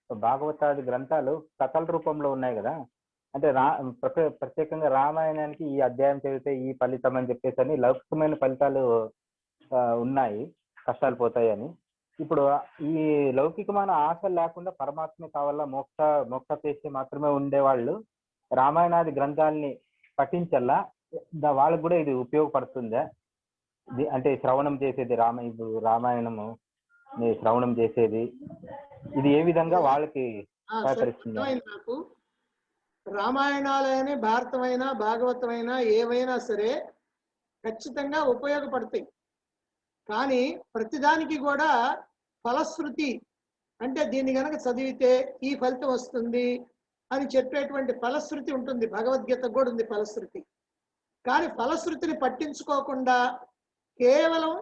భాగవతాది గ్రంథాలు కథల రూపంలో ఉన్నాయి కదా. అంటే ప్రత్యేకంగా రామాయణానికి ఈ అధ్యాయం చదివితే ఈ ఫలితం అని చెప్పేసి అని లౌకికమైన ఫలితాలు ఉన్నాయి, కష్టాలు పోతాయని. ఇప్పుడు ఈ లౌకికమైన ఆశలు లేకుండా పరమాత్మ కావాలా, మోక్ష మాత్రమే ఉండేవాళ్ళు రామాయణాది గ్రంథాలని పఠించల్లా, వాళ్ళకు కూడా ఇది ఉపయోగపడుతుందా? అంటే శ్రవణం చేసేది రామాయణము శ్రవణం చేసేది ఇది ఏ విధంగా వాళ్ళకి సహకరిస్తుంది? నాకు రామాయణాలైనా భారతమైనా భాగవతమైనా ఏవైనా సరే ఖచ్చితంగా ఉపయోగపడతాయి. కానీ ప్రతిదానికి కూడా ఫలశ్రుతి అంటే దీన్ని కనుక చదివితే ఈ ఫలితం వస్తుంది అని చెప్పేటువంటి ఫలశ్రుతి ఉంటుంది. భగవద్గీత కూడా ఉంది ఫలశ్రుతి. కానీ ఫలశ్రుతిని పట్టించుకోకుండా కేవలం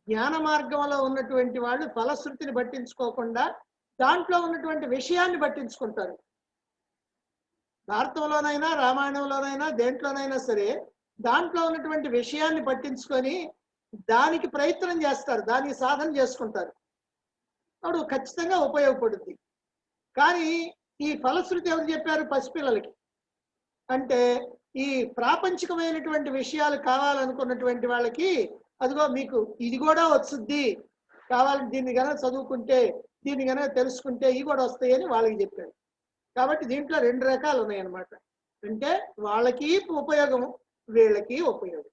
జ్ఞాన మార్గంలో ఉన్నటువంటి వాళ్ళు ఫలశ్రుతిని పట్టించుకోకుండా దాంట్లో ఉన్నటువంటి విషయాన్ని పట్టించుకుంటారు. భారతంలోనైనా రామాయణంలోనైనా దేంట్లోనైనా సరే దాంట్లో ఉన్నటువంటి విషయాన్ని పట్టించుకొని దానికి ప్రయత్నం చేస్తారు, దానికి సాధన చేసుకుంటారు. అప్పుడు ఖచ్చితంగా ఉపయోగపడుద్ది. కానీ ఈ ఫలశ్రుతి ఎవరు చెప్పారు? పసిపిల్లలకి. అంటే ఈ ప్రాపంచికమైనటువంటి విషయాలు కావాలనుకున్నటువంటి వాళ్ళకి అదిగో మీకు ఇది కూడా వస్తుంది, కావాలని దీన్ని కనుక చదువుకుంటే దీన్ని కనుక తెలుసుకుంటే ఇవి కూడా వస్తాయని వాళ్ళకి చెప్పారు. కాబట్టి దీంట్లో రెండు రకాలు ఉన్నాయన్నమాట. అంటే వాళ్ళకి ఉపయోగం, వీళ్ళకి ఉపయోగం.